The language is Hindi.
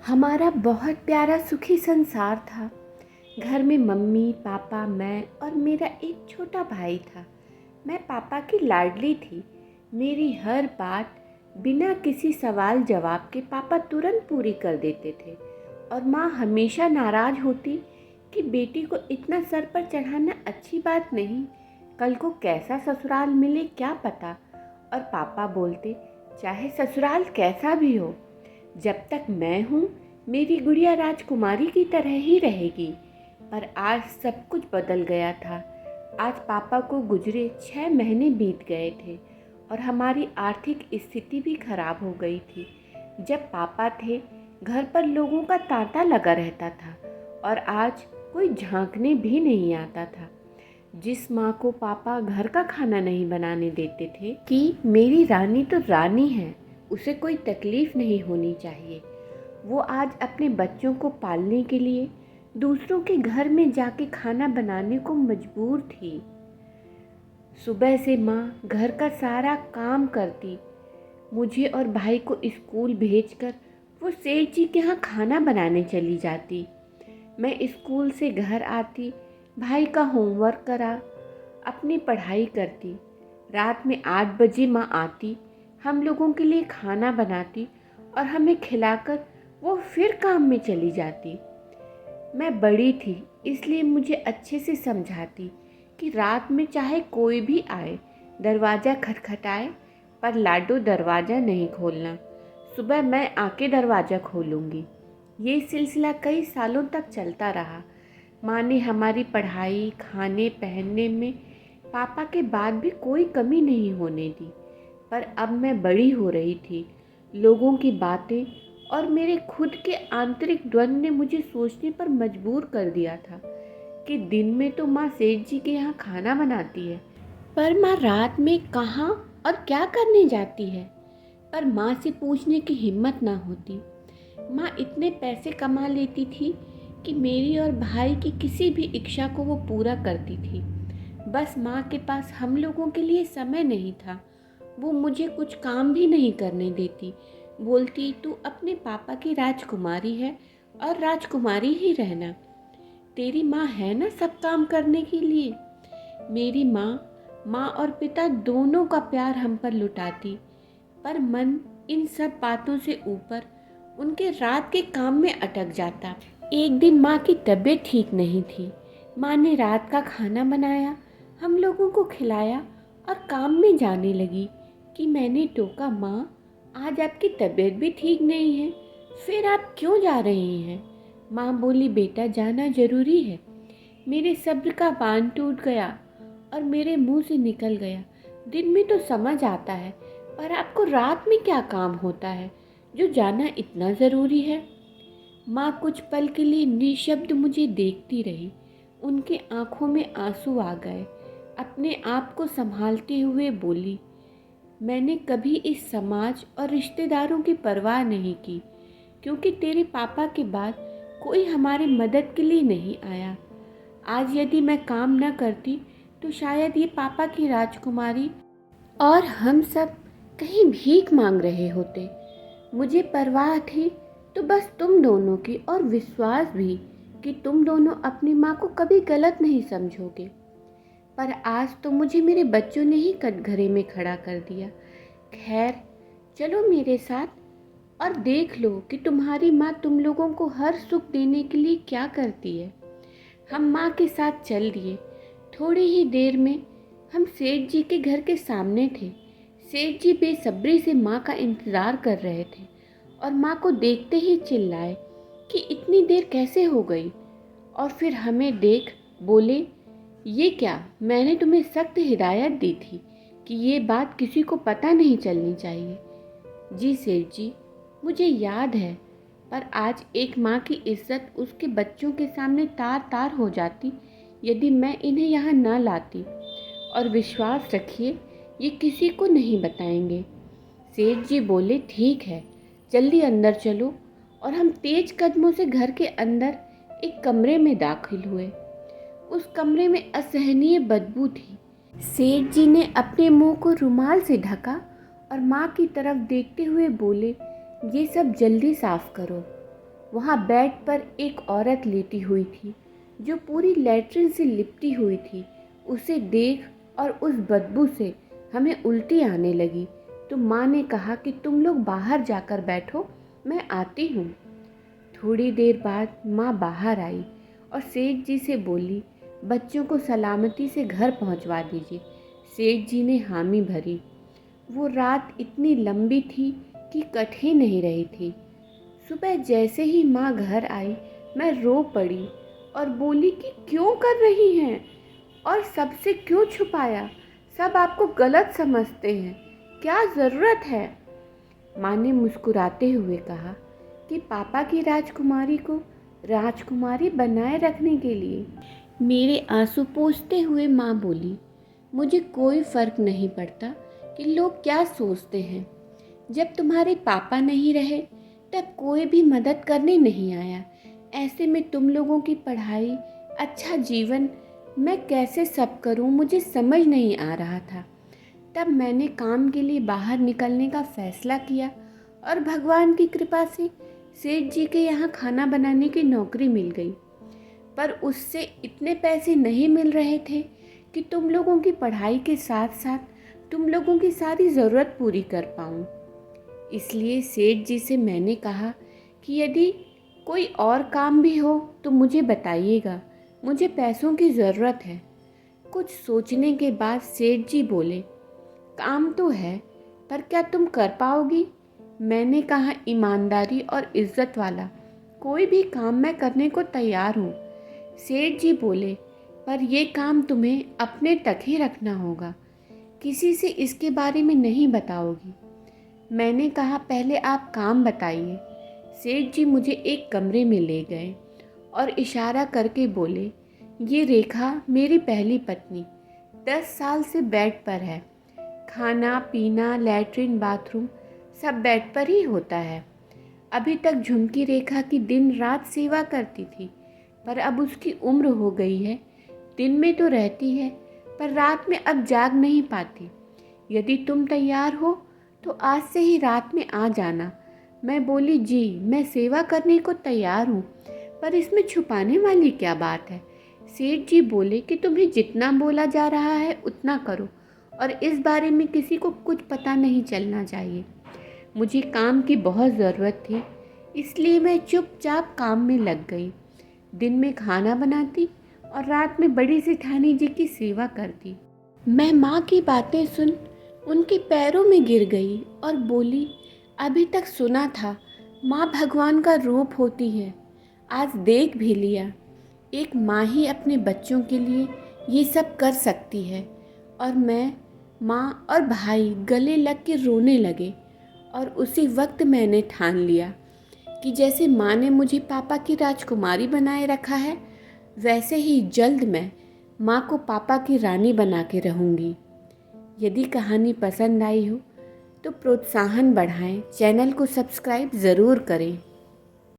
हमारा बहुत प्यारा सुखी संसार था। घर में मम्मी पापा मैं और मेरा एक छोटा भाई था। मैं पापा की लाडली थी। मेरी हर बात बिना किसी सवाल जवाब के पापा तुरंत पूरी कर देते थे और माँ हमेशा नाराज़ होती कि बेटी को इतना सर पर चढ़ाना अच्छी बात नहीं, कल को कैसा ससुराल मिले क्या पता। और पापा बोलते, चाहे ससुराल कैसा भी हो, जब तक मैं हूँ मेरी गुड़िया राजकुमारी की तरह ही रहेगी। पर आज सब कुछ बदल गया था। आज पापा को गुजरे 6 महीने बीत गए थे और हमारी आर्थिक स्थिति भी खराब हो गई थी। जब पापा थे घर पर लोगों का तांता लगा रहता था और आज कोई झांकने भी नहीं आता था। जिस माँ को पापा घर का खाना नहीं बनाने देते थे कि मेरी रानी तो रानी है, उसे कोई तकलीफ़ नहीं होनी चाहिए, वो आज अपने बच्चों को पालने के लिए दूसरों के घर में जाके खाना बनाने को मजबूर थी। सुबह से माँ घर का सारा काम करती, मुझे और भाई को स्कूल भेजकर वो सेठ जी के यहाँ खाना बनाने चली जाती। मैं स्कूल से घर आती, भाई का होमवर्क करा, अपनी पढ़ाई करती। रात में 8 बजे माँ आती, हम लोगों के लिए खाना बनाती और हमें खिलाकर वो फिर काम में चली जाती। मैं बड़ी थी इसलिए मुझे अच्छे से समझाती कि रात में चाहे कोई भी आए, दरवाज़ा खटखटाए पर लाडो दरवाज़ा नहीं खोलना, सुबह मैं आके दरवाज़ा खोलूँगी। ये सिलसिला कई सालों तक चलता रहा। माँ ने हमारी पढ़ाई, खाने पहनने में पापा के बाद भी कोई कमी नहीं होने दी। पर अब मैं बड़ी हो रही थी। लोगों की बातें और मेरे खुद के आंतरिक द्वंद्व ने मुझे सोचने पर मजबूर कर दिया था कि दिन में तो माँ सेठ जी के यहाँ खाना बनाती है, पर माँ रात में कहाँ और क्या करने जाती है। पर माँ से पूछने की हिम्मत ना होती। माँ इतने पैसे कमा लेती थी कि मेरी और भाई की किसी भी इच्छा को वो पूरा करती थी। बस माँ के पास हम लोगों के लिए समय नहीं था। वो मुझे कुछ काम भी नहीं करने देती। बोलती, तू अपने पापा की राजकुमारी है और राजकुमारी ही रहना। तेरी माँ है ना सब काम करने के लिए। मेरी माँ और पिता दोनों का प्यार हम पर लुटाती, पर मन इन सब बातों से ऊपर उनके रात के काम में अटक जाता। एक दिन माँ की तबीयत ठीक नहीं थी। माँ ने रात का खाना बनाया, हम लोगों को खिलाया और काम में जाने लगी कि मैंने टोका, माँ आज आपकी तबीयत भी ठीक नहीं है, फिर आप क्यों जा रही हैं। माँ बोली, बेटा जाना ज़रूरी है। मेरे सब्र का बांध टूट गया और मेरे मुंह से निकल गया, दिन में तो समझ आता है, पर आपको रात में क्या काम होता है जो जाना इतना ज़रूरी है। माँ कुछ पल के लिए निशब्द मुझे देखती रही। उनके आंखों में आंसू आ गए। अपने आप को संभालते हुए बोली, मैंने कभी इस समाज और रिश्तेदारों की परवाह नहीं की, क्योंकि तेरे पापा के बाद कोई हमारी मदद के लिए नहीं आया। आज यदि मैं काम न करती तो शायद ये पापा की राजकुमारी और हम सब कहीं भीख मांग रहे होते। मुझे परवाह थी तो बस तुम दोनों की, और विश्वास भी कि तुम दोनों अपनी माँ को कभी गलत नहीं समझोगे। पर आज तो मुझे मेरे बच्चों ने ही कटघरे में खड़ा कर दिया। खैर, चलो मेरे साथ और देख लो कि तुम्हारी माँ तुम लोगों को हर सुख देने के लिए क्या करती है। हम माँ के साथ चल दिए। थोड़ी ही देर में हम सेठ जी के घर के सामने थे। सेठ जी बेसब्री से माँ का इंतज़ार कर रहे थे और माँ को देखते ही चिल्लाए कि इतनी देर कैसे हो गई। और फिर हमें देख बोले, ये क्या, मैंने तुम्हें सख्त हिदायत दी थी कि ये बात किसी को पता नहीं चलनी चाहिए। जी सेठ जी, मुझे याद है, पर आज एक माँ की इज्जत उसके बच्चों के सामने तार तार हो जाती यदि मैं इन्हें यहाँ न लाती। और विश्वास रखिए, ये किसी को नहीं बताएंगे। सेठ जी बोले, ठीक है, जल्दी अंदर चलो। और हम तेज कदमों से घर के अंदर एक कमरे में दाखिल हुए। उस कमरे में असहनीय बदबू थी। सेठ जी ने अपने मुंह को रुमाल से ढका और माँ की तरफ देखते हुए बोले, ये सब जल्दी साफ करो। वहाँ बेड पर एक औरत लेटी हुई थी जो पूरी लैट्रिन से लिपटी हुई थी। उसे देख और उस बदबू से हमें उल्टी आने लगी। तो माँ ने कहा कि तुम लोग बाहर जाकर बैठो, मैं आती हूँ। थोड़ी देर बाद माँ बाहर आई और सेठ जी से बोली, बच्चों को सलामती से घर पहुँचवा दीजिए। सेठ जी ने हामी भरी। वो रात इतनी लंबी थी कि कट ही नहीं रही थी। सुबह जैसे ही माँ घर आई, मैं रो पड़ी और बोली कि क्यों कर रही हैं और सबसे क्यों छुपाया? सब आपको गलत समझते हैं, क्या ज़रूरत है? माँ ने मुस्कुराते हुए कहा कि पापा की राजकुमारी को राजकुमारी बनाए रखने के लिए। मेरे आंसू पोंछते हुए माँ बोली, मुझे कोई फ़र्क नहीं पड़ता कि लोग क्या सोचते हैं। जब तुम्हारे पापा नहीं रहे तब कोई भी मदद करने नहीं आया। ऐसे में तुम लोगों की पढ़ाई, अच्छा जीवन मैं कैसे सब करूं, मुझे समझ नहीं आ रहा था। तब मैंने काम के लिए बाहर निकलने का फ़ैसला किया और भगवान की कृपा से सेठ जी के यहाँ खाना बनाने की नौकरी मिल गई। पर उससे इतने पैसे नहीं मिल रहे थे कि तुम लोगों की पढ़ाई के साथ साथ तुम लोगों की सारी ज़रूरत पूरी कर पाऊँ। इसलिए सेठ जी से मैंने कहा कि यदि कोई और काम भी हो तो मुझे बताइएगा, मुझे पैसों की ज़रूरत है। कुछ सोचने के बाद सेठ जी बोले, काम तो है पर क्या तुम कर पाओगी? मैंने कहा, ईमानदारी और इज्जत वाला कोई भी काम मैं करने को तैयार हूँ। सेठ जी बोले, पर ये काम तुम्हें अपने तक ही रखना होगा, किसी से इसके बारे में नहीं बताओगी। मैंने कहा, पहले आप काम बताइए। सेठ जी मुझे एक कमरे में ले गए और इशारा करके बोले, ये रेखा मेरी पहली पत्नी 10 साल से बेड पर है। खाना पीना, लैट्रिन, बाथरूम सब बेड पर ही होता है। अभी तक झुमकी रेखा की दिन रात सेवा करती थी, पर अब उसकी उम्र हो गई है। दिन में तो रहती है पर रात में अब जाग नहीं पाती। यदि तुम तैयार हो तो आज से ही रात में आ जाना। मैं बोली, जी मैं सेवा करने को तैयार हूँ, पर इसमें छुपाने वाली क्या बात है? सेठ जी बोले कि तुम्हें जितना बोला जा रहा है उतना करो और इस बारे में किसी को कुछ पता नहीं चलना चाहिए। मुझे काम की बहुत ज़रूरत थी, इसलिए मैं चुपचाप काम में लग गई। दिन में खाना बनाती और रात में बड़ी सेठानी जी की सेवा करती। मैं माँ की बातें सुन उनके पैरों में गिर गई और बोली, अभी तक सुना था माँ भगवान का रूप होती है, आज देख भी लिया। एक माँ ही अपने बच्चों के लिए ये सब कर सकती है। और मैं, माँ और भाई गले लग के रोने लगे और उसी वक्त मैंने ठान लिया कि जैसे माँ ने मुझे पापा की राजकुमारी बनाए रखा है, वैसे ही जल्द मैं माँ को पापा की रानी बना के रहूँगी। यदि कहानी पसंद आई हो तो प्रोत्साहन बढ़ाएं, चैनल को सब्सक्राइब ज़रूर करें।